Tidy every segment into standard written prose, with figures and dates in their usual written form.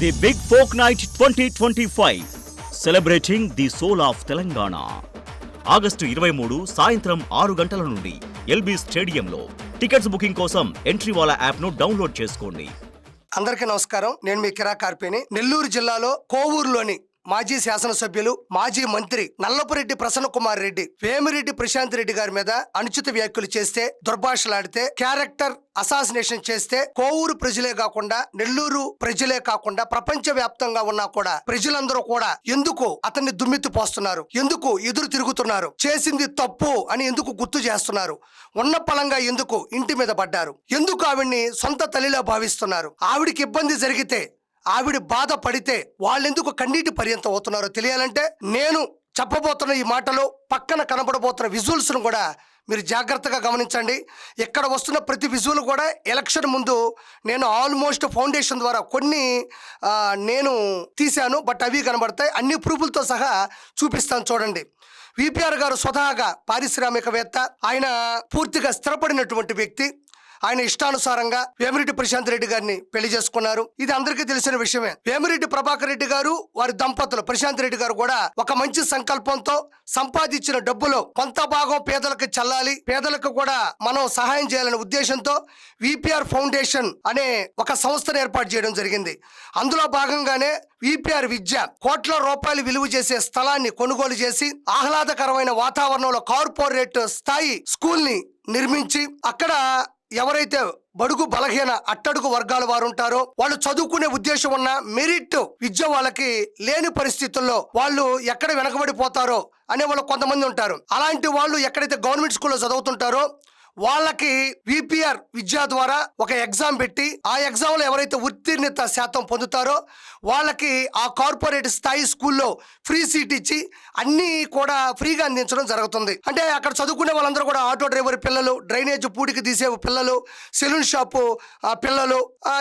The big folk night 2025 celebrating the soul of Telangana. August 23 సాయంత్రం 6 గంటల నుండి ఎల్బీ స్టేడియంలో. టికెట్స్ బుకింగ్ కోసం ఎంట్రీవాలా యాప్ ను డౌన్లోడ్ చేసుకోండి. అందరికీ నమస్కారం. నేను మీ కిరా కార్పేని. నెల్లూరు జిల్లాలో కోవూరులోని మాజీ శాసనసభ్యులు, మాజీ మంత్రి నల్లపురెడ్డి ప్రసన్న కుమార్ రెడ్డి వేమిరెడ్డి ప్రశాంత్ రెడ్డి గారి మీద అనుచిత వ్యాఖ్యలు చేస్తే, దుర్భాషలాడితే, క్యారెక్టర్ అసాసినేషన్ చేస్తే కోవూరు ప్రజలే కాకుండా, నెల్లూరు ప్రజలే కాకుండా ప్రపంచ వ్యాప్తంగా ఉన్నా కూడా ప్రజలందరూ కూడా ఎందుకు అతన్ని దుమ్మెత్తి పోస్తున్నారు, ఎందుకు ఎదురు తిరుగుతున్నారు, చేసింది తప్పు అని ఎందుకు గుర్తు చేస్తున్నారు, ఉన్న పలంగా ఎందుకు ఇంటి మీద పడ్డారు, ఎందుకు ఆవిడ్ని సొంత తల్లిలా భావిస్తున్నారు, ఆవిడికి ఇబ్బంది జరిగితే, ఆవిడ బాధపడితే వాళ్ళెందుకు కన్నీటి పర్యంతం అవుతున్నారో తెలియాలంటే నేను చెప్పబోతున్న ఈ మాటలు, పక్కన కనబడబోతున్న విజువల్స్ను కూడా మీరు జాగ్రత్తగా గమనించండి. ఇక్కడ వస్తున్న ప్రతి విజువల్ కూడా ఎలక్షన్ ముందు నేను ఆల్మోస్ట్ ఫౌండేషన్ ద్వారా కొన్ని నేను తీశాను, బట్ అవి కనబడతాయి. అన్ని ప్రూఫ్లతో సహా చూపిస్తాను చూడండి. విపిఆర్ గారు స్వతహాగా పారిశ్రామికవేత్త, ఆయన పూర్తిగా స్థిరపడినటువంటి వ్యక్తి. ఆయన ఇష్టానుసారంగా వేమిరెడ్డి ప్రశాంత్ రెడ్డి గారిని పెళ్లి చేసుకున్నారు. ఇది అందరికీ తెలిసిన విషయమే. వేమిరెడ్డి ప్రభాకర్ రెడ్డి గారు, వారి దంపతులు ప్రశాంత్ రెడ్డి గారు కూడా ఒక మంచి సంకల్పంతో సంపాదించిన డబ్బులో కొంత భాగం పేదలకు చెల్లాలి, పేదలకు కూడా మనం సహాయం చేయాలనే ఉద్దేశంతో విపిఆర్ ఫౌండేషన్ అనే ఒక సంస్థను ఏర్పాటు చేయడం జరిగింది. అందులో భాగంగానే విపిఆర్ విద్య కోట్ల రూపాయలు విలువ చేసే స్థలాన్ని కొనుగోలు చేసి ఆహ్లాదకరమైన వాతావరణంలో కార్పొరేట్ స్థాయి స్కూల్ ని నిర్మించి, అక్కడ ఎవరైతే బడుగు బలహీన అట్టడుగు వర్గాల వారు ఉంటారో, వాళ్ళు చదువుకునే ఉద్దేశం ఉన్న మెరిట్ విద్య వాళ్ళకి లేని పరిస్థితుల్లో వాళ్ళు ఎక్కడ వెనకబడిపోతారో అనే వాళ్ళు కొంతమంది ఉంటారు. అలాంటి వాళ్ళు ఎక్కడైతే గవర్నమెంట్ స్కూల్లో చదువుతుంటారో వాళ్ళకి విపిఆర్ విద్య ద్వారా ఒక ఎగ్జామ్ పెట్టి, ఆ ఎగ్జామ్ లో ఎవరైతే ఉత్తీర్ణత శాతం పొందుతారో వాళ్ళకి ఆ కార్పొరేట్ స్థాయి స్కూల్లో ఫ్రీ సీట్ ఇచ్చి అన్ని కూడా ఫ్రీగా అందించడం జరుగుతుంది. అంటే అక్కడ చదువుకునే వాళ్ళందరూ కూడా ఆటో డ్రైవర్ పిల్లలు, డ్రైనేజ్ పూడికి తీసే పిల్లలు, సెలూన్ షాపు పిల్లలు,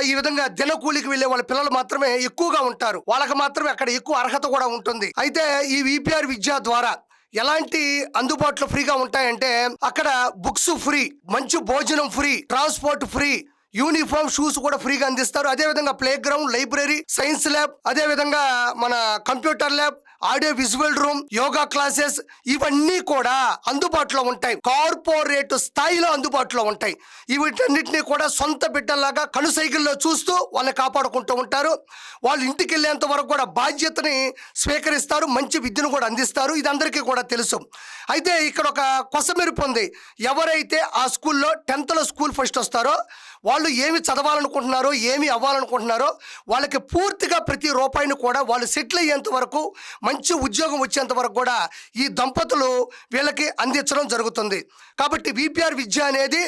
ఈ విధంగా దినకూలికి వెళ్లే వాళ్ళ పిల్లలు మాత్రమే ఎక్కువగా ఉంటారు. వాళ్ళకి మాత్రమే అక్కడ ఎక్కువ అర్హత కూడా ఉంటుంది. అయితే ఈ విపిఆర్ విద్య ద్వారా ఎలాంటి అందుబాటులో ఫ్రీగా ఉంటాయంటే, అక్కడ బుక్స్ ఫ్రీ, మంచి భోజనం free, transport free, uniform, shoes కూడా ఫ్రీగా అందిస్తారు. అదే విధంగా play ground, library, science lab, అదే విధంగా మన computer lab, audio visual room, yoga classes, ఇవన్నీ కూడా అందుబాటులో ఉంటాయి. కార్పొరేట్ స్థాయిలో అందుబాటులో ఉంటాయి. వీటన్నిటినీ కూడా సొంత బిడ్డల్లాగా కనుసైకిల్లో చూస్తూ వాళ్ళని కాపాడుకుంటూ ఉంటారు. వాళ్ళు ఇంటికి వెళ్ళేంత వరకు కూడా బాధ్యతని స్వీకరిస్తారు, మంచి విద్యను కూడా అందిస్తారు. ఇది అందరికీ కూడా తెలుసు. అయితే ఇక్కడ ఒక కొసమెరుపు ఉంది. ఎవరైతే ఆ స్కూల్లో 10th స్కూల్ ఫస్ట్ వస్తారో, వాళ్ళు ఏమి చదవాలనుకుంటున్నారో, ఏమి అవ్వాలనుకుంటున్నారో వాళ్ళకి పూర్తిగా ప్రతి రూపాయిని కూడా వాళ్ళు సెటిల్ అయ్యేంత వరకు, మంచి ఉద్యోగం వచ్చేంత వరకు కూడా ఈ దంపతులు వీళ్ళకి అందించడం జరుగుతుంది. కాబట్టి విపిఆర్ విద్య అనేది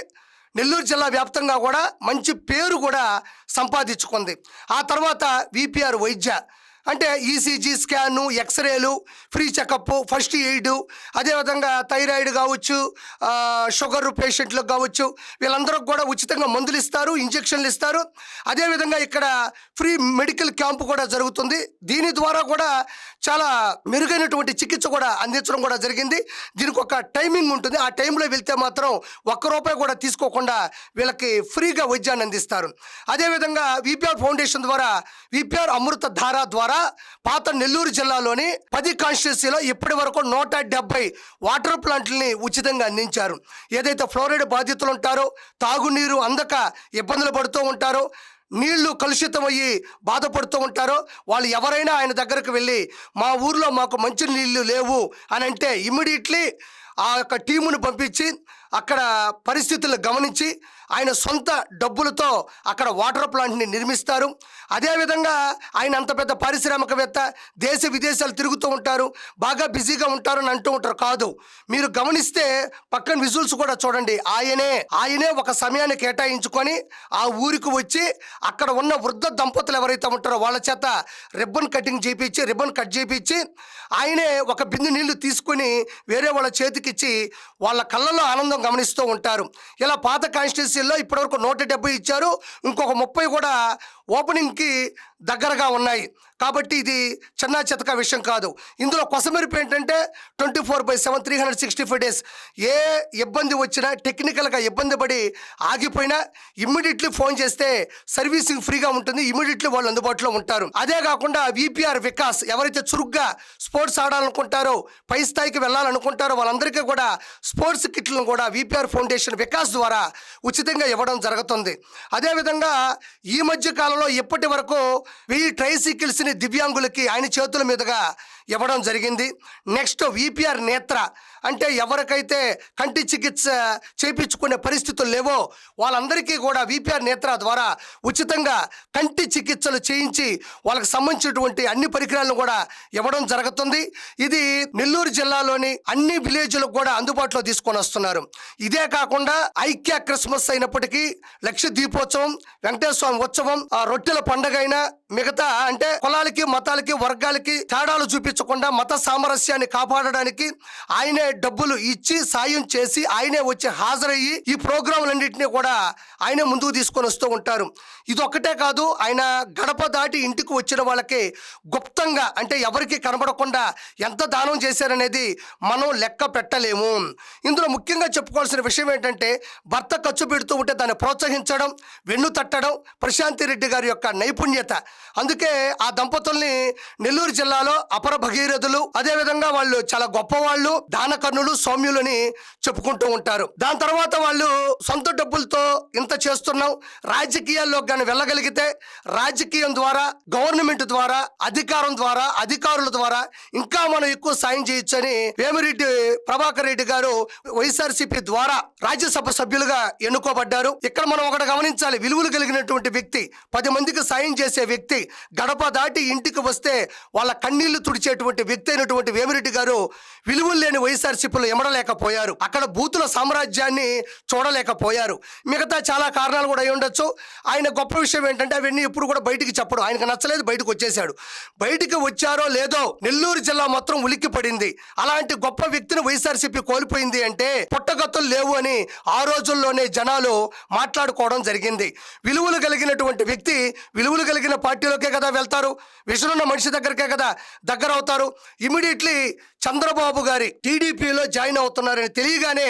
నెల్లూరు జిల్లా వ్యాప్తంగా కూడా మంచి పేరు కూడా సంపాదించుకుంది. ఆ తర్వాత విపిఆర్ వైద్య అంటే ఈసీజీ స్కాను, ఎక్స్రేలు, ఫ్రీ చెకప్, ఫస్ట్ ఎయిడ్, అదేవిధంగా థైరాయిడ్ కావచ్చు, షుగర్ పేషెంట్లకు కావచ్చు, వీళ్ళందరూ కూడా ఉచితంగా మందులు ఇస్తారు, ఇంజక్షన్లు ఇస్తారు. అదేవిధంగా ఇక్కడ ఫ్రీ మెడికల్ క్యాంపు కూడా జరుగుతుంది. దీని ద్వారా కూడా చాలా మెరుగైనటువంటి చికిత్స కూడా అందించడం కూడా జరిగింది. దీనికి ఒక టైమింగ్ ఉంటుంది. ఆ టైంలో వెళ్తే మాత్రం ₹1 కూడా తీసుకోకుండా వీళ్ళకి ఫ్రీగా వైద్యాన్ని అందిస్తారు. అదేవిధంగా విపిఆర్ ఫౌండేషన్ ద్వారా విపిఆర్ అమృత ధార ద్వారా పాత నెల్లూరు జిల్లాలోని 10 కాన్స్టిట్యున్సీలో ఇప్పటి వరకు 170 వాటర్ ప్లాంట్లని ఉచితంగా అందించారు. ఏదైతే ఫ్లోరైడ్ బాధితులు ఉంటారో, తాగునీరు అందక ఇబ్బందులు పడుతూ ఉంటారో, నీళ్లు కలుషితమయ్యి బాధపడుతూ ఉంటారో, వాళ్ళు ఎవరైనా ఆయన దగ్గరకు వెళ్ళి మా ఊర్లో మాకు మంచి నీళ్లు లేవు అని అంటే ఇమ్మీడియట్లీ ఆ యొక్క టీమును పంపించి అక్కడ పరిస్థితులను గమనించి ఆయన సొంత డబ్బులతో అక్కడ వాటర్ ప్లాంట్ని నిర్మిస్తారు. అదేవిధంగా ఆయన అంత పెద్ద పారిశ్రామికవేత్త, దేశ విదేశాలు తిరుగుతూ ఉంటారు, బాగా బిజీగా ఉంటారు అని అంటూ ఉంటారు. కాదు, మీరు గమనిస్తే పక్కన విజువల్స్ కూడా చూడండి. ఆయనే ఒక సమయాన్ని కేటాయించుకొని ఆ ఊరికి వచ్చి అక్కడ ఉన్న వృద్ధ దంపతులు ఎవరైతే ఉంటారో వాళ్ళ చేత రిబ్బన్ కట్ చేయించి ఆయనే ఒక బిందె నీళ్లు తీసుకుని వేరే వాళ్ళ చేతికిచ్చి వాళ్ళ కళ్ళలో ఆనందం గమనిస్తూ ఉంటారు. ఇలా పాత కాన్స్టిట్యున్సీల్లో ఇప్పటివరకు 170 ఇచ్చారు. ఇంకొక 30 కూడా ఓపెనింగ్ కి దగ్గరగా ఉన్నాయి. కాబట్టి ఇది చిన్న చితక విషయం కాదు. ఇందులో కొసమెరుపు ఏంటంటే 24/7 365 days ఏ ఇబ్బంది వచ్చినా, టెక్నికల్గా ఇబ్బంది పడి ఆగిపోయినా ఇమ్మీడియట్లీ ఫోన్ చేస్తే సర్వీసింగ్ ఫ్రీగా ఉంటుంది. ఇమ్మీడియట్లీ వాళ్ళు అందుబాటులో ఉంటారు. అదే కాకుండా విపిఆర్ వికాస్ ఎవరైతే చురుగ్గా స్పోర్ట్స్ ఆడాలనుకుంటారో, పై స్థాయికి వెళ్ళాలనుకుంటారో వాళ్ళందరికీ కూడా స్పోర్ట్స్ కిట్లను కూడా విపిఆర్ ఫౌండేషన్ వికాస్ ద్వారా ఉచితంగా ఇవ్వడం జరుగుతుంది. అదేవిధంగా ఈ మధ్య కాలంలో ఇప్పటి వరకు 1000 ట్రైసైకిల్స్ని దివ్యాంగులకి ఆయన చేతుల మీదుగా ఇవ్వడం జరిగింది. నెక్స్ట్ విపిఆర్ నేత్ర అంటే ఎవరికైతే కంటి చికిత్స చేయించుకునే పరిస్థితులు లేవో వాళ్ళందరికీ కూడా విపిఆర్ నేత్ర ద్వారా ఉచితంగా కంటి చికిత్సలు చేయించి వాళ్ళకి సంబంధించినటువంటి అన్ని పరికరాలను కూడా ఇవ్వడం జరుగుతుంది. ఇది నెల్లూరు జిల్లాలోని అన్ని విలేజ్లకు కూడా అందుబాటులో తీసుకొని వస్తున్నారు. ఇదే కాకుండా ఐక్య క్రిస్మస్ అయినప్పటికీ, లక్ష దీపోత్సవం, వెంకటేశ్వర స్వామి ఉత్సవం, రొట్టెల పండుగ అయినా, మిగతా అంటే కులాలకి, మతాలకి, వర్గాలకి తేడాలు చూపించకుండా మత సామరస్యాన్ని కాపాడడానికి ఆయనే డబ్బులు ఇచ్చి సాయం చేసి ఆయనే వచ్చి హాజరయ్యి ఈ ప్రోగ్రాంలన్నింటినీ కూడా ఆయనే ముందుకు తీసుకొని వస్తూ ఉంటారు. ఇది ఒక్కటే కాదు, ఆయన గడప దాటి ఇంటికి వచ్చిన వాళ్ళకి గుప్తంగా అంటే ఎవరికి కనబడకుండా ఎంత దానం చేశారనేది మనం లెక్క పెట్టలేము. ఇందులో ముఖ్యంగా చెప్పుకోవాల్సిన విషయం ఏంటంటే భర్త ఖర్చు పెడుతూ ఉంటే దాన్ని ప్రోత్సహించడం, వెన్ను తట్టడం ప్రశాంతి రెడ్డి గారి యొక్క నైపుణ్యత. అందుకే ఆ దంపతుల్ని నెల్లూరు జిల్లాలో అపర భగీరథులు, అదేవిధంగా వాళ్ళు చాలా గొప్పవాళ్ళు, దానకర్ణులు, సౌమ్యులని చెప్పుకుంటూ ఉంటారు. దాని తర్వాత వాళ్ళు సొంత డబ్బులతో ఇంత చేస్తున్నాం, రాజకీయాల్లో కానీ వెళ్ళగలిగితే రాజకీయం ద్వారా, గవర్నమెంట్ ద్వారా, అధికారం ద్వారా, అధికారుల ద్వారా ఇంకా మనం ఎక్కువ సాయం చేయొచ్చని వేమిరెడ్డి ప్రభాకర్ రెడ్డి గారు వైఎస్ఆర్సీపీ ద్వారా రాజ్యసభ సభ్యులుగా ఎన్నుకోబడ్డారు. ఇక్కడ మనం ఒకటి గమనించాలి, విలువలు కలిగినటువంటి వ్యక్తి, 10 మందికి సాయం చేసే వ్యక్తి, గడప దాటి ఇంటికి వస్తే వాళ్ళ కన్నీళ్లు తుడిచేటువంటి వ్యక్తి అయినటువంటి వేమిరెడ్డి గారు విలువలు లేని వైఎస్ఆర్సీపీలో ఎమడలేకపోయారు. అక్కడ బూతుల సామ్రాజ్యాన్ని చూడలేకపోయారు. మిగతా చాలా కారణాలు కూడా అయి ఉండొచ్చు. ఆయన గొప్ప విషయం ఏంటంటే అవన్నీ ఎప్పుడు కూడా బయటికి చెప్పడు. ఆయనకు నచ్చలేదు, బయటకు వచ్చేసాడు. బయటికి వచ్చారో లేదో నెల్లూరు జిల్లా మొత్తం ఉలిక్కి పడింది. అలాంటి గొప్ప వ్యక్తిని వైఎస్ఆర్సీపీ కోల్పోయింది అంటే పుట్టగతులు లేవు అని ఆ రోజుల్లోనే జనాలు మాట్లాడుకోవడం జరిగింది. విలువలు కలిగినటువంటి వ్యక్తి విలువలు కలిగిన పార్టీలోకే కదా వెళ్తారు, విషనున్న మనిషి దగ్గరకే కదా దగ్గర అవుతారు. ఇమీడియట్లీ చంద్రబాబు గారి టీడీపీలో జాయిన్ అవుతున్నారని తెలియగానే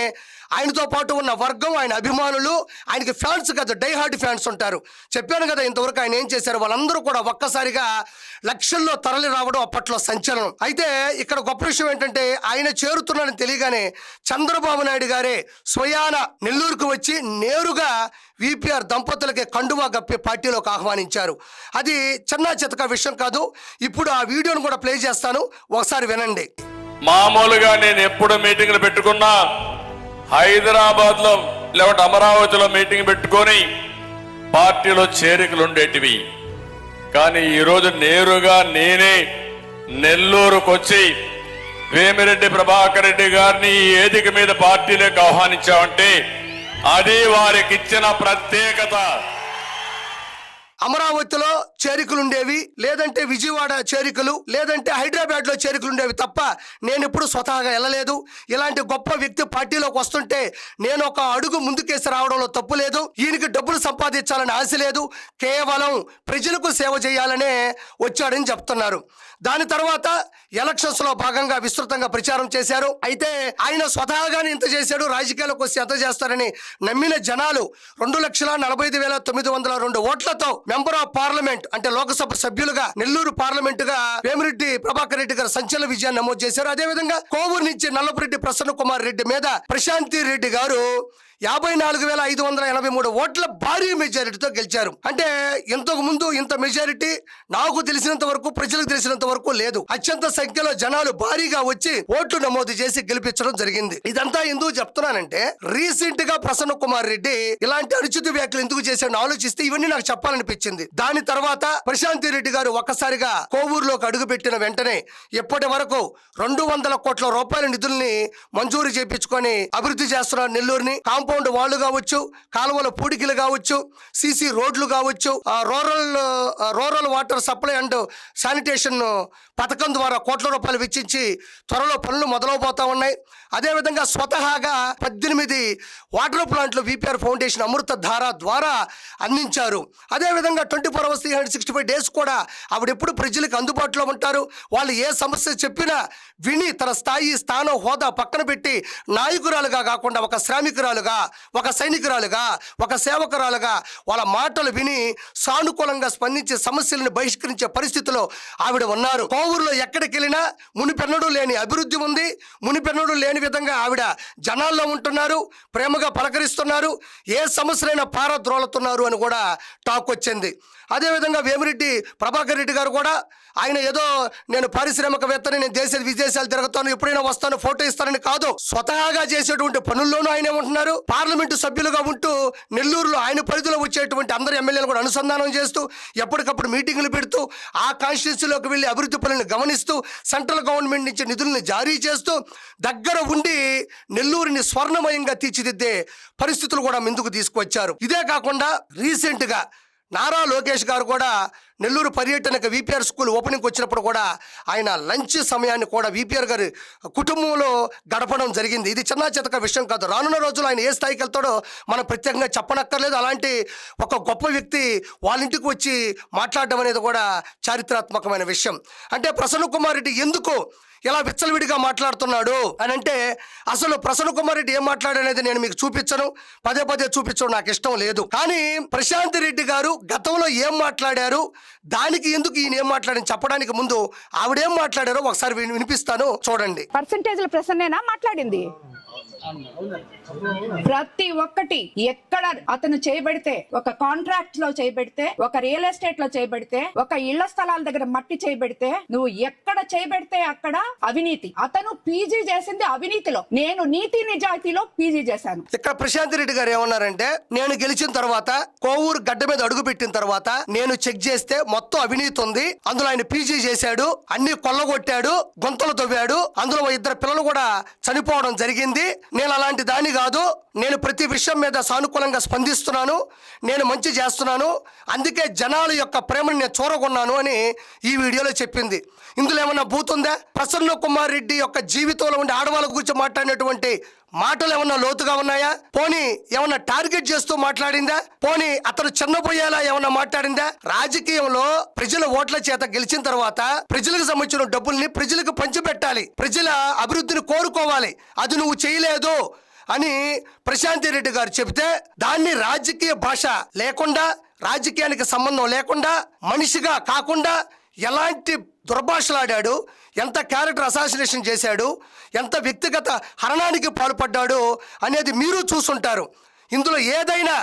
ఆయనతో పాటు ఉన్న వర్గం, ఆయన అభిమానులు, ఆయనకి ఫ్యాన్స్ కదా, డై హార్డ్ ఫ్యాన్స్ ఉంటారు. చెప్పాను కదా ఇంతవరకు ఆయన ఏం చేశారు, వాళ్ళందరూ కూడా ఒక్కసారిగా లక్షల్లో తరలి రావడం అప్పట్లో సంచలనం. అయితే ఇక్కడ గొప్ప విషయం ఏంటంటే ఆయన చేరుతున్నారని తెలియగానే చంద్రబాబు నాయుడు గారే స్వయాన నెల్లూరుకు వచ్చి నేరుగా విపిఆర్ దంపతులకి కండువా గప్పి పార్టీలోకి ఆహ్వానించారు. అది చిన్న చితక విషయం కాదు. ఇప్పుడు ఆ వీడియోను కూడా ప్లే చేస్తాను, ఒకసారి వినండి. మామూలుగా నేను ఎప్పుడు మీటింగ్లు పెట్టుకున్నా హైదరాబాద్ లో లేకపోతే అమరావతిలో మీటింగ్ పెట్టుకొని పార్టీలో చేరికలు ఉండేటివి. కానీ ఈరోజు నేరుగా నేనే నెల్లూరుకు వచ్చి వేమిరెడ్డి ప్రభాకర్ రెడ్డి గారిని ఈ వేదిక మీద పార్టీలోకి ఆహ్వానించామంటే అది వారికి ఇచ్చిన ప్రత్యేకత. అమరావతిలో చేరికలు ఉండేవి, లేదంటే విజయవాడ చేరికలు, లేదంటే హైదరాబాద్ లో చేరికలు ఉండేవి తప్ప నేను ఎప్పుడు స్వతహాగా వెళ్ళలేదు. ఇలాంటి గొప్ప వ్యక్తి పార్టీలోకి వస్తుంటే నేను ఒక అడుగు ముందుకేసి రావడంలో తప్పు లేదు. ఈయనకి డబ్బులు సంపాదించాలని ఆశ లేదు, కేవలం ప్రజలకు సేవ చేయాలనే వచ్చాడని చెప్తున్నారు. దాని తర్వాత ఎలక్షన్స్ లో భాగంగా విస్తృతంగా ప్రచారం చేశారు. అయితే ఆయన స్వతహాగానే ఇంత చేశాడు, రాజకీయాలకు వస్తే ఎంత చేస్తారని నమ్మిన జనాలు 2,45,902 ఓట్లతో మెంబర్ ఆఫ్ పార్లమెంట్ అంటే లోకసభ సభ్యులుగా నెల్లూరు పార్లమెంటుగా వేమిరెడ్డి ప్రభాకర్ రెడ్డి గారు సంచలన విజయాన్ని నమోదు చేశారు. అదేవిధంగా కోవూరు నుంచి నల్లపురెడ్డి ప్రసన్న కుమార్ రెడ్డి మీద ప్రశాంతి రెడ్డి గారు 54,583 ఓట్ల భారీ మెజారిటీతో గెలిచారు. అంటే ఇంతకు ముందు ఇంత మెజారిటీ నాకు తెలిసినంత వరకు, ప్రజలకు తెలిసినంత వరకు లేదు. అత్యంత సంఖ్యలో జనాలు భారీగా వచ్చి ఓట్లు నమోదు చేసి గెలిపించడం జరిగింది. ఇదంతా ఎందుకు చెప్తున్నానంటే రీసెంట్ గా ప్రసన్న కుమార్ రెడ్డి ఇలాంటి అనుచిత వ్యాఖ్యలు ఎందుకు చేశాడని ఆలోచిస్తే ఇవన్నీ నాకు చెప్పాలనిపించింది. దాని తర్వాత ప్రశాంతి రెడ్డి గారు ఒక్కసారిగా కోవూరులోకి అడుగుపెట్టిన వెంటనే ఇప్పటి వరకు 200 కోట్ల రూపాయల నిధుల్ని మంజూరు చేయించుకొని అభివృద్ధి చేస్తున్నారు నెల్లూరుని. కాంపౌండ్ కాంపౌండ్ వాళ్ళు కావచ్చు, కాలువల పూడికలు కావచ్చు, సీసీ రోడ్లు కావచ్చు, rural water supply and sanitation పథకం ద్వారా కోట్ల రూపాయలు వెచ్చించి త్వరలో పనులు మొదలవబోతా ఉన్నాయి. అదేవిధంగా స్వతహాగా 18 వాటర్ ప్లాంట్లు విపిఆర్ ఫౌండేషన్ అమృత ధార ద్వారా అందించారు. అదేవిధంగా 24 hours 365 days కూడా ఆవిడెప్పుడు ప్రజలకు అందుబాటులో ఉంటారు. వాళ్ళు ఏ సమస్య చెప్పినా విని తన స్థాయి, స్థానం, హోదా పక్కన పెట్టి నాయకురాలుగా కాకుండా ఒక శ్రామికురాలుగా, ఒక సైనికురాలుగా, ఒక సేవకురాలుగా వాళ్ళ మాటలు విని సానుకూలంగా స్పందించి సమస్యలను బహిష్కరించే పరిస్థితిలో ఆవిడ ఉన్నారు. కోవూరులో ఎక్కడికి వెళ్ళినా మునిపెన్నడూ లేని అభివృద్ధి ఉంది. మునిపెన్నడూ లేని విధంగా ఆవిడ జనాల్లో ఉంటున్నారు, ప్రేమగా పలకరిస్తున్నారు, ఏ సమస్యలైనా పారద్రోలుతున్నారు అని కూడా టాక్ వచ్చింది. అదేవిధంగా వేమిరెడ్డి ప్రభాకర్ రెడ్డి గారు కూడా ఆయన ఏదో నేను పారిశ్రామికవేత్తని, నేను దేశ విదేశాలు తిరుగుతాను, ఎప్పుడైనా వస్తాను, ఫోటో ఇస్తానని కాదు, స్వతహాగా చేసేటువంటి పనుల్లోనూ ఆయన ఉంటున్నారు. పార్లమెంటు సభ్యులుగా ఉంటూ నెల్లూరులో ఆయన పరిధిలో వచ్చేటువంటి అందరు ఎమ్మెల్యేలు కూడా అనుసంధానం చేస్తూ ఎప్పటికప్పుడు మీటింగులు పెడుతూ ఆ కాన్స్టిట్యూన్సీలోకి వెళ్ళి అభివృద్ధి పనులను గమనిస్తూ సెంట్రల్ గవర్నమెంట్ నుంచి నిధులను జారీ చేస్తూ దగ్గర ఉండి నెల్లూరుని స్వర్ణమయంగా తీర్చిదిద్దే పరిస్థితులు కూడా ముందుకు తీసుకువచ్చారు. ఇదే కాకుండా రీసెంట్గా నారా లోకేష్ గారు కూడా నెల్లూరు పర్యటనకు విపిఆర్ స్కూల్ ఓపెనింగ్కి వచ్చినప్పుడు కూడా ఆయన లంచ్ సమయాన్ని కూడా విపిఆర్ గారి కుటుంబంలో గడపడం జరిగింది. ఇది చిన్న చితక విషయం కాదు. రానున్న రోజులు ఆయన ఏ స్థాయికి వెళ్తాడో మనం ప్రత్యేకంగా చెప్పనక్కర్లేదు. అలాంటి ఒక గొప్ప వ్యక్తి వాళ్ళ ఇంటికి వచ్చి మాట్లాడడం అనేది కూడా చారిత్రాత్మకమైన విషయం. అంటే ప్రసన్న కుమార్ రెడ్డి ఎందుకు ఇలా విచ్చలవిడిగా మాట్లాడుతున్నాడు అని అంటే అసలు ప్రసన్న కుమార్ రెడ్డి ఏం మాట్లాడనేది నేను మీకు చూపించను, పదే పదే చూపించడం నాకు ఇష్టం లేదు. కానీ ప్రశాంత్ రెడ్డి గారు గతంలో ఏం మాట్లాడారు, దానికి ఎందుకు ఈయన ఏం మాట్లాడని చెప్పడానికి ముందు ఆవిడేం మాట్లాడారో ఒకసారి వినిపిస్తాను, చూడండి. పర్సెంటేజ్ల ప్రసన్నేనా మాట్లాడింది? ప్రతి ఒక్కటి ఎక్కడ అతను చేయబడితే, ఒక కాంట్రాక్ట్ లో చేయబడితే, ఒక రియల్ ఎస్టేట్ లో చేయబడితే, ఒక ఇళ్ల స్థలాల దగ్గర మట్టి చేయబడితే, నువ్వు ఎక్కడ చేయబడితే అక్కడ అవినీతి. అతను పీజీ చేసింది అవినీతిలో, నేను నీతి నిజాయితీలో పీజీ చేశాను. ఇక్కడ ప్రశాంత్ రెడ్డి గారు ఏమన్నారంటే, నేను గెలిచిన తర్వాత కోవూరు గడ్డ మీద అడుగు పెట్టిన తర్వాత నేను చెక్ చేస్తే మొత్తం అవినీతి ఉంది, అందులో ఆయన పీజీ చేశాడు, అన్ని కొల్లగొట్టాడు, గుంతలు తవ్వాడు, అందులో 2 పిల్లలు కూడా చనిపోవడం జరిగింది. నేను అలాంటి దాని కాదు, నేను ప్రతి విషయం మీద సానుకూలంగా స్పందిస్తున్నాను, నేను మంచి చేస్తున్నాను, అందుకే జనాల యొక్క ప్రేమను నేను చూరగొన్నాను అని ఈ వీడియోలో చెప్పింది. ఇందులో ఏమన్నా బూతుందా? ప్రసన్న కుమార్ రెడ్డి యొక్క జీవితంలో ఉండే ఆడవాళ్ళ గురించి మాట్లాడినటువంటి మాటలు ఏమన్నా లోతుగా ఉన్నాయా? పోనీ ఏమన్నా టార్గెట్ చేస్తూ మాట్లాడిందా? పోనీ అతను చిన్నపోయేలా ఏమన్నా మాట్లాడిందా? రాజకీయంలో ప్రజల ఓట్ల చేత గెలిచిన తర్వాత ప్రజలకు సంబంధించిన డబ్బుల్ని ప్రజలకు పంచిపెట్టాలి, ప్రజల అభివృద్ధిని కోరుకోవాలి, అది నువ్వు చేయలేదు అని ప్రశాంత్ రెడ్డి గారు చెబితే దాన్ని రాజకీయ భాష లేకుండా, రాజకీయానికి సంబంధం లేకుండా, మనిషిగా కాకుండా ఎలాంటి దుర్భాషలాడాడు, ఎంత క్యారెక్టర్ అసాసినేషన్ చేశాడు, ఎంత వ్యక్తిగత హరణానికి పాల్పడ్డాడు అనేది మీరు చూసుంటారు. ఇందులో ఏదైనా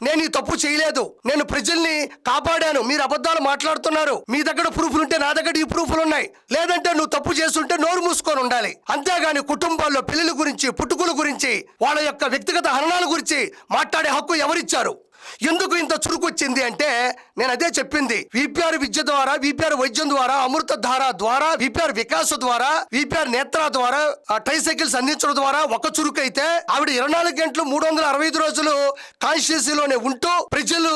నేను ఈ తప్పు చేయలేదు, నేను ప్రజల్ని కాపాడాను, మీరు అబద్ధాలు మాట్లాడుతున్నారు, మీ దగ్గర ప్రూఫ్లు ఉంటే నా దగ్గర ఈ ప్రూఫ్లు ఉన్నాయి, లేదంటే నువ్వు తప్పు చేస్తుంటే నోరు మూసుకొని ఉండాలి. అంతేగాని కుటుంబాల్లో పెళ్లిల గురించి, పుట్టుకుల గురించి, వాళ్ళ యొక్క వ్యక్తిగత హరణాల గురించి మాట్లాడే హక్కు ఎవరిచ్చారు? ఎందుకు ఇంత చురుకు వచ్చింది అంటే నేను అదే చెప్పింది. విపిఆర్ విద్య ద్వారా, విపిఆర్ వైద్యం ద్వారా, అమృత ధార ద్వారా, విపిఆర్ వికాస్ ద్వారా, విపిఆర్ నేత్ర ద్వారా, ట్రైసైకిల్స్ అందించడం ద్వారా ఒక చురుకు అయితే ఆవిడ 24 గంటలు 365 రోజులు కాన్స్టిట్యూన్సీలోనే ఉంటూ ప్రజలు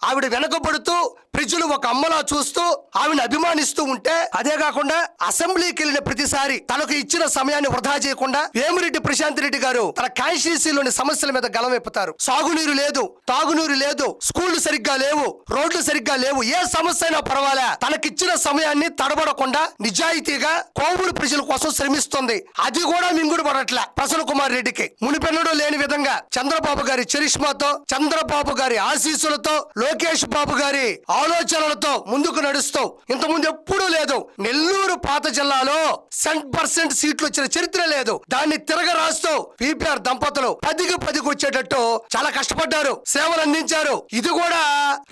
ఆవిడ వెనకబడుతూ, ప్రజలు ఒక అమ్మలా చూస్తూ ఆవిడని అభిమానిస్తూ ఉంటే, అదే కాకుండా అసెంబ్లీకి వెళ్ళిన ప్రతిసారి తనకు ఇచ్చిన సమయాన్ని వృధా చేయకుండా వేమిరెడ్డి ప్రశాంత్ రెడ్డి గారు తన కాన్స్టిట్యూన్సీలోని సమస్యల మీద గలమెప్పుతారు. సాగునీరు లేదు, తాగునీరు లేదు, స్కూళ్లు సరిగ్గా లేవు, రోడ్లు సరిగ్గా లేవు, ఏ సమస్య అయినా పర్వాలే, తనకిచ్చిన సమయాన్ని తడబడకుండా నిజాయితీగా కోవూరు ప్రజల కోసం శ్రమిస్తుంది. అది కూడా మింగుడు పడట్లే ప్రసన్న కుమార్ రెడ్డికి. మునిపెన్నడూ లేని విధంగా చంద్రబాబు గారి చరిష్మాతో, చంద్రబాబు గారి ఆశీస్సులతో, లోకేష్ బాబు గారి ఆలోచనలతో ముందుకు నడుస్తూ ఇంతకుముందు ఎప్పుడూ లేదు. నెల్లూరు పాత జిల్లాలో 100% సీట్లు వచ్చిన చరిత్ర లేదు. దాన్ని తిరగ రాస్తూ విపిఆర్ దంపతులు 10కి 10కి వచ్చేటట్టు చాలా కష్టపడ్డారు, సేవలు అందించారు. ఇది కూడా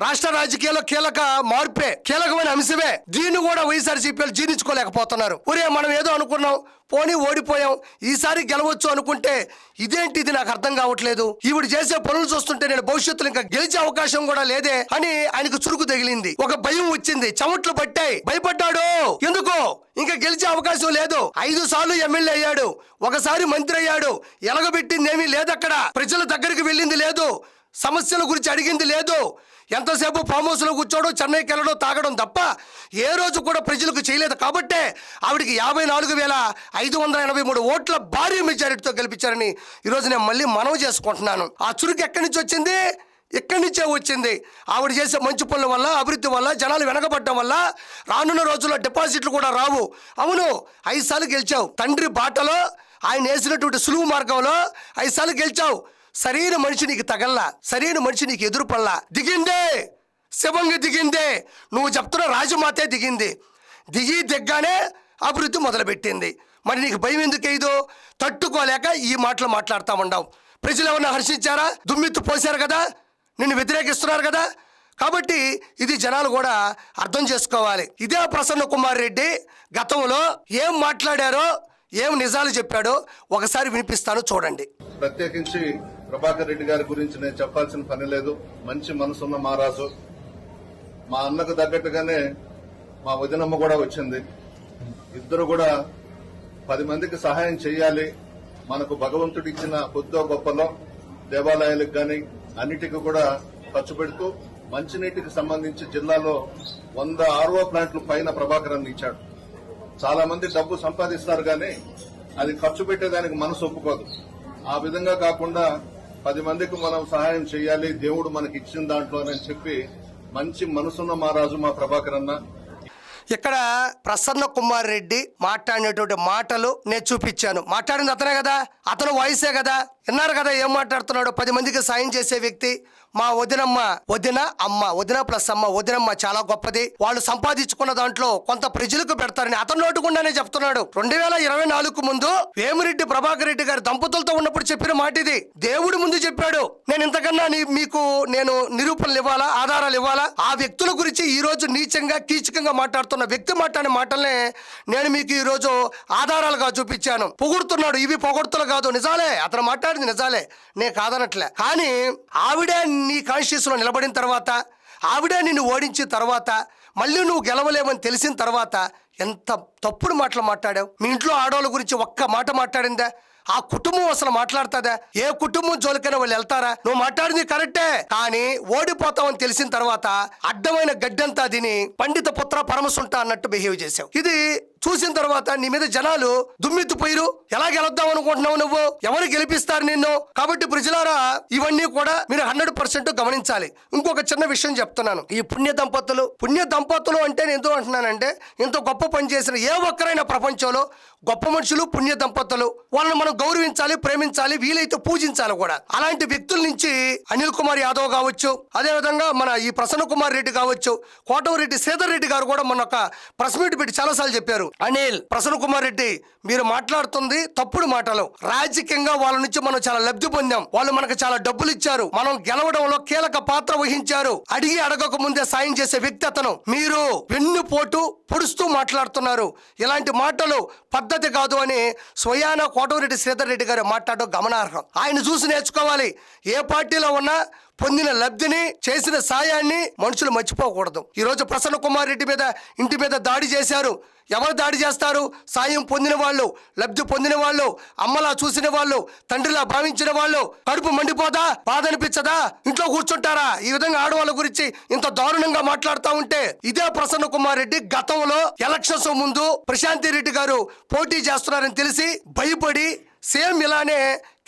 రాష్ట్ర రాజకీయాల్లో కీలక మార్పే, కీలకమైన అంశమే. దీన్ని కూడా వైఎస్ఆర్సీపీలు జీర్ణించుకోలేకపోతున్నారు. ఒరే మనం ఏదో అనుకున్నాం, పోనీ ఓడిపోయాం, ఈసారి గెలవచ్చు అనుకుంటే ఇదేంటి ఇది నాకు అర్థం కావట్లేదు. ఈవిడ చేసే పనులు చూస్తుంటే నేను భవిష్యత్తులో ఇంకా గెలిచే అవకాశం కూడా లేదే అని ఆయనకు చురుకు తగిలింది. ఒక భయం వచ్చింది, చెమట్లు పట్టాయి, భయపడ్డాడు. ఎందుకో ఇంకా గెలిచే అవకాశం లేదు. 5 సార్లు ఎమ్మెల్యే అయ్యాడు, ఒకసారి మంత్రి అయ్యాడు, ఎలగబెట్టింది ఏమీ లేదు, అక్కడ ప్రజల దగ్గరికి వెళ్ళింది లేదు, సమస్యల గురించి అడిగింది లేదు. ఎంతసేపు ఫామ్ హౌస్ లో కూర్చోవడం, చెన్నైకి వెళ్ళడం, తాగడం తప్ప ఏ రోజు కూడా ప్రజలకు చేయలేదు. కాబట్టే ఆవిడికి 54,583 ఓట్ల భారీ మెజారిటీతో గెలిపించారని ఈరోజు నేను మళ్ళీ మనవి చేసుకుంటున్నాను. ఆ చురుకు ఎక్కడి నుంచి వచ్చింది? ఇక్కడి నుంచే వచ్చింది. ఆవిడ చేసే మంచి పనుల వల్ల, అభివృద్ధి వల్ల, జనాలు వెనకబడ్డం వల్ల రానున్న రోజుల్లో డిపాజిట్లు కూడా రావు. అవును, 5 సార్లు గెలిచావు, తండ్రి బాటలో ఆయన వేసినటువంటి సులువు మార్గంలో 5 సార్లు గెలిచావు. సరైన మనిషి నీకు తగల్లా, సరైన మనిషి నీకు ఎదురు పడలా. దిగిందే, శివంగా దిగిందే. నువ్వు చెప్తున్న రాజమాతే దిగింది. దిగ్గానే అభివృద్ధి మొదలుపెట్టింది. మరి నీకు భయం ఎందుకు అయ్యదో? తట్టుకోలేక ఈ మాటలు మాట్లాడుతూ ఉండవు. ప్రజలు ఏమన్నా హర్షించారా? దుమ్మెత్తు పోసారు కదా, నిన్ను వ్యతిరేకిస్తున్నారు కదా. కాబట్టి ఇది జనాలు కూడా అర్థం చేసుకోవాలి. ఇదే ప్రసన్న కుమార్ రెడ్డి గతంలో ఏం మాట్లాడారో, ఏం నిజాలు చెప్పాడో ఒకసారి వినిపిస్తాను, చూడండి. ప్రత్యేకించి ప్రభాకర్ రెడ్డి గారి గురించి నేను చెప్పాల్సిన పని లేదు. మంచి మనసున్న మహారాజు. మా అన్నకు తగ్గట్టుగానే మా వదినమ్మ కూడా వచ్చింది. ఇద్దరు కూడా 10 మందికి సహాయం చేయాలి. మనకు భగవంతుడు ఇచ్చిన కొద్దో గొప్పలో దేవాలయాలకు గాని అన్నిటికీ కూడా ఖర్చు పెడుతూ మంచినీటికి సంబంధించి జిల్లాలో 100 RO ప్లాంట్లు పైన ప్రభాకర్ అన్న ఇచ్చాడు. చాలా మంది డబ్బు సంపాదిస్తారు కానీ అది ఖర్చు పెట్టేదానికి మనసు ఒప్పుకోదు. ఆ విధంగా కాకుండా 10 మందికి మనం సహాయం చేయాలి, దేవుడు మనకి ఇచ్చిన దాంట్లోనని చెప్పి మంచి మనసున్న మహారాజు మా ప్రభాకర్ అన్న. ఇక్కడ ప్రసన్న కుమార్ రెడ్డి మాట్లాడినటువంటి మాటలు నేను చూపించాను. మాట్లాడింది అతనే కదా, అతను వాయిసే కదా. విన్నారు కదా ఏం మాట్లాడుతున్నాడు? 10 మందికి సాయం చేసే వ్యక్తి. మా వదినమ్మ, వదిన ప్లస్ అమ్మ, వదినమ్మ చాలా గొప్పది. వాళ్ళు సంపాదించుకున్న దాంట్లో కొంత ప్రజలకు పెడతారని అతను నోటుకుండానే చెప్తున్నాడు. 2024 ముందు వేమిరెడ్డి ప్రభాకర్ రెడ్డి గారి దంపతులతో ఉన్నప్పుడు చెప్పిన మాట ఇది. దేవుడి ముందు చెప్పాడు. నేను ఇంతకన్నా నేను నిరూపణలు ఇవ్వాలా, ఆధారాలు ఇవ్వాలా? ఆ వ్యక్తుల గురించి ఈ రోజు నీచంగా కీచకంగా మాట్లాడుతున్న వ్యక్తి మాట్లాడిన మాటల్ని నేను మీకు ఈ రోజు ఆధారాలుగా చూపించాను. పొగుడుతున్నాడు, ఇవి పొగడుతులు కాదు, నిజాలే. అతను మాట్లాడింది నిజాలే, నేను కాదనట్లే. కానీ ఆవిడే నీ కాన్స్టిట్యూషన్ లో నిలబడిన తర్వాత, ఆవిడే నిన్ను ఓడించిన తర్వాత, మళ్ళీ నువ్వు గెలవలేమని తెలిసిన తర్వాత ఎంత తప్పుడు మాటలు మాట్లాడావు. మీ ఇంట్లో ఆడవాళ్ళ గురించి ఒక్క మాట మాట్లాడిందా? ఆ కుటుంబం అసలు మాట్లాడుతుందా? ఏ కుటుంబం జోలికైనా వాళ్ళు వెళ్తారా? నువ్వు మాట్లాడింది కరెక్టే, కానీ ఓడిపోతావని తెలిసిన తర్వాత అడ్డమైన గడ్డంతా తిని పండిత పుత్ర పరమసుంట అన్నట్టు బిహేవ్ చేశావు. ఇది చూసిన తర్వాత నీ మీద జనాలు దుమ్మెత్తిపోయిరు. ఎలా గెలుద్దాం అనుకుంటున్నావు నువ్వు? ఎవరు గెలిపిస్తారు నిన్ను? కాబట్టి ప్రజలారా, ఇవన్నీ కూడా మీరు 100% గమనించాలి. ఇంకొక చిన్న విషయం చెప్తున్నాను. ఈ పుణ్య దంపతులు అంటే నేను ఎందుకు అంటున్నానంటే, ఇంత గొప్ప పని చేసిన ఏ ఒక్కరైనా ప్రపంచంలో గొప్ప మనుషులు పుణ్య దంపతులు. వాళ్ళని మనం గౌరవించాలి, ప్రేమించాలి, వీలైతే పూజించాలి కూడా. అలాంటి వ్యక్తుల నుంచి అనిల్ కుమార్ యాదవ్ కావచ్చు, అదేవిధంగా మన ఈ ప్రసన్న కుమార్ రెడ్డి కావచ్చు, కోటమిరెడ్డి శ్రీధర్ రెడ్డి గారు కూడా మొన్న ఒక ప్రెస్ మీట్ పెట్టి చాలాసార్లు చెప్పారు. అనిల్, ప్రసన్న కుమార్ రెడ్డి, మీరు మాట్లాడుతుంది తప్పుడు మాటలు. రాజకీయంగా వాళ్ళ నుంచి మనం చాలా లబ్ధి పొందాం. వాళ్ళు మనకు చాలా డబ్బులు ఇచ్చారు. మనం గెలవడంలో కీలక పాత్ర వహించారు. అడిగి అడగక ముందే సాయం చేసే వ్యక్తి అతను. మీరు వెన్నుపోటు పొడుస్తూ మాట్లాడుతున్నారు. ఇలాంటి మాటలు పద్ధతి కాదు అని స్వయాన కోటమిరెడ్డి శ్రీధర్ రెడ్డి గారు మాట్లాడడం గమనార్హం. ఆయన చూసి నేర్చుకోవాలి. ఏ పార్టీలో ఉన్నా పొందిన లబ్ధిని, చేసిన సాయాన్ని మనుషులు మర్చిపోకూడదు. ఈ రోజు ప్రసన్న కుమార్ రెడ్డి మీద ఇంటి మీద దాడి చేశారు. ఎవరు దాడి చేస్తారు? సాయం పొందిన వాళ్ళు, లబ్ధి పొందిన వాళ్ళు, అమ్మలా చూసిన వాళ్ళు, తండ్రిలా భావించిన వాళ్ళు. కడుపు మండిపోదా? బాధ అనిపించదా? ఇంట్లో కూర్చుంటారా? ఈ విధంగా ఆడవాళ్ళ గురించి ఇంత దారుణంగా మాట్లాడుతూ ఉంటే. ఇదే ప్రసన్న కుమార్ రెడ్డి గతంలో ఎలక్షన్స్ ముందు ప్రశాంతి రెడ్డి గారు పోటీ చేస్తున్నారని తెలిసి భయపడి సేమ్ ఇలానే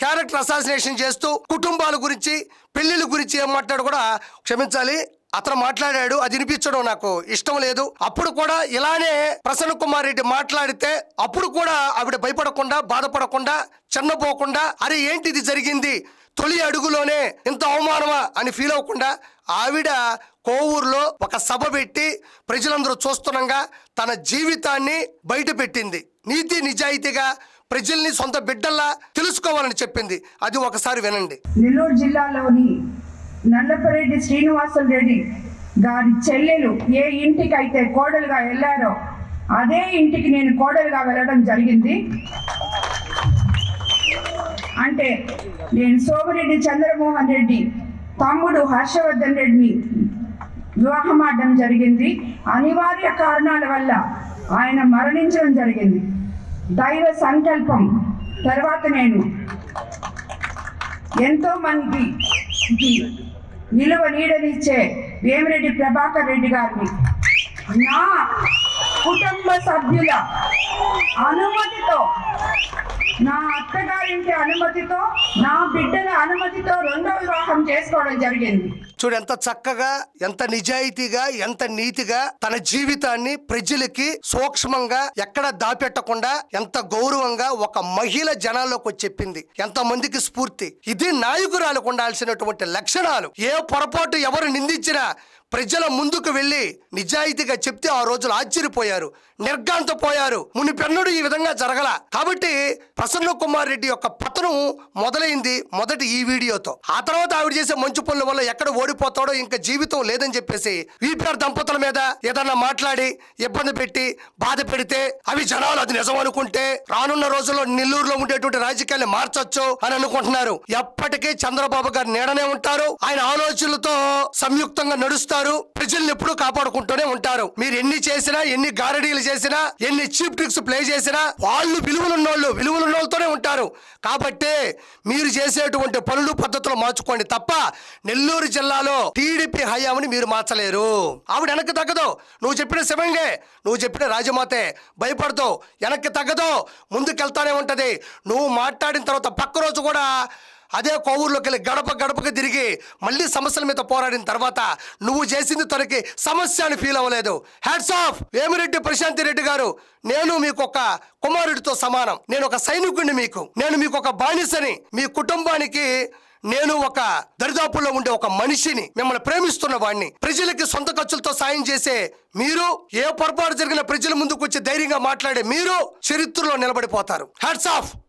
క్యారెక్టర్ అసాసినేషన్ చేస్తూ కుటుంబాల గురించి, పెళ్లిళ్ళ గురించి ఏం మాట్లాడు కూడా క్షమించాలి, అతను మాట్లాడాడు. అది వినిపించడం నాకు ఇష్టం లేదు. అప్పుడు కూడా ఇలానే ప్రసన్న కుమార్ రెడ్డి మాట్లాడితే అప్పుడు కూడా ఆవిడ భయపడకుండా, బాధపడకుండా, చెన్నపోకుండా, అరే ఏంటి ఇది జరిగింది, తొలి అడుగులోనే ఇంత అవమానమా అని ఫీల్ అవ్వకుండా ఆవిడ కోవూరులో ఒక సభ పెట్టి ప్రజలందరూ చూస్తుండగా తన జీవితాన్ని బయట పెట్టింది. నీతి నిజాయితీగా ప్రజల్ని సొంత బిడ్డల్లా తెలుసుకోవాలని చెప్పింది. అది ఒకసారి వినండి. నెల్లూరు జిల్లాలోని నల్లపరెడ్డి శ్రీనివాసులు రెడ్డి గారి చెల్లెలు ఏ ఇంటికైతే కోడలుగా వెళ్ళారో అదే ఇంటికి నేను కోడలుగా వెళ్ళడం జరిగింది. అంటే నేను సోమిరెడ్డి చంద్రమోహన్ రెడ్డి తమ్ముడు హర్షవర్ధన్ రెడ్డిని వివాహం ఆడడం జరిగింది. అనివార్య కారణాల వల్ల ఆయన మరణించడం జరిగింది. దైవ సంకల్పం తర్వాత నేను ఎంతో మందికి నిలువ నీడనిచ్చే వేమిరెడ్డి ప్రభాకర్ రెడ్డి గారిని నా కుటుంబ సభ్యుల అనుమతితో, నా అత్తగారింటి అనుమతితో, నా బిడ్డల అనుమతితో రెండో వివాహం చేసుకోవడం జరిగింది. చూడు ఎంత చక్కగా, ఎంత నిజాయితీగా, ఎంత నీతిగా తన జీవితాన్ని ప్రజలకి సూక్ష్మంగా ఎక్కడ దాపెట్టకుండా ఎంత గౌరవంగా ఒక మహిళ జనాల్లోకి వచ్చి చెప్పింది. ఎంత మందికి స్ఫూర్తి. ఇది నాయకురాలకు ఉండాల్సినటువంటి లక్షణాలు. ఏ పొరపాటు ఎవరు నిందించినా ప్రజల ముందుకు వెళ్ళి నిజాయితీగా చెప్తే ఆ రోజులు ఆశ్చర్యపోయారు, నిర్గాంతపోయారు. మునిపెన్నడు ఈ విధంగా జరగల. కాబట్టి ప్రసన్న కుమార్ రెడ్డి యొక్క పతనం మొదలైంది మొదటి ఈ వీడియోతో. ఆ తర్వాత ఆవిడ చేసే మంచు పనుల వల్ల ఎక్కడ ఓడిపోతాడో, ఇంకా జీవితం లేదని చెప్పేసి వీపీఆర్ దంపతుల మీద ఏదన్నా మాట్లాడి ఇబ్బంది పెట్టి బాధ పెడితే అవి జనాలు అది నిజం అనుకుంటే రానున్న రోజుల్లో నెల్లూరులో ఉండేటువంటి రాజకీయాన్ని మార్చొచ్చు అని అనుకుంటున్నారు. ఎప్పటికీ చంద్రబాబు గారు నీడనే ఉంటారు. ఆయన ఆలోచనలతో సంయుక్తంగా నడుస్తారు. ప్రజల్ని ఎప్పుడూ కాపాడుకుంటూనే ఉంటారు. మీరు ఎన్ని చేసినా, ఎన్ని గారడీలు చేసినా, ఎన్ని చీప్ ట్రిక్స్ ప్లే చేసినా వాళ్ళు విలువలున్నోళ్ళతోనే ఉంటారు. కాబట్టి మీరు చేసేటువంటి పనులు పద్ధతులు మార్చుకోండి తప్ప నెల్లూరు జిల్లాలో టీడీపీ హయాంని మీరు మార్చలేరు. ఆవిడ వెనక్కి తగ్గదు. నువ్వు చెప్పిన శివంగే, నువ్వు చెప్పిన రాజమాతే భయపడతావు. వెనక్కి తగ్గదు, ముందుకెళ్తానే ఉంటది. నువ్వు మాట్లాడిన తర్వాత పక్క రోజు కూడా అదే కోవూరులోకి వెళ్ళి గడపకి తిరిగి మళ్ళీ సమస్యల మీద పోరాడిన తర్వాత నువ్వు చేసింది తనకి సమస్య అని ఫీల్ అవ్వలేదు. హ్యాట్స్ ఆఫ్ వేమిరెడ్డి ప్రశాంతి రెడ్డి గారు. నేను మీకు ఒక కుమారుడితో సమానం. నేను ఒక సైనికుడిని, నేను మీకు ఒక బానిసని. మీ కుటుంబానికి నేను ఒక దరిదాపుల్లో ఉండే ఒక మనిషిని, మిమ్మల్ని ప్రేమిస్తున్న వాడిని. ప్రజలకి సొంత ఖర్చులతో సాయం చేసే మీరు, ఏ పొరపాటు జరిగిన ప్రజల ముందుకు వచ్చి ధైర్యంగా మాట్లాడే మీరు చరిత్రలో నిలబడిపోతారు. Hats off.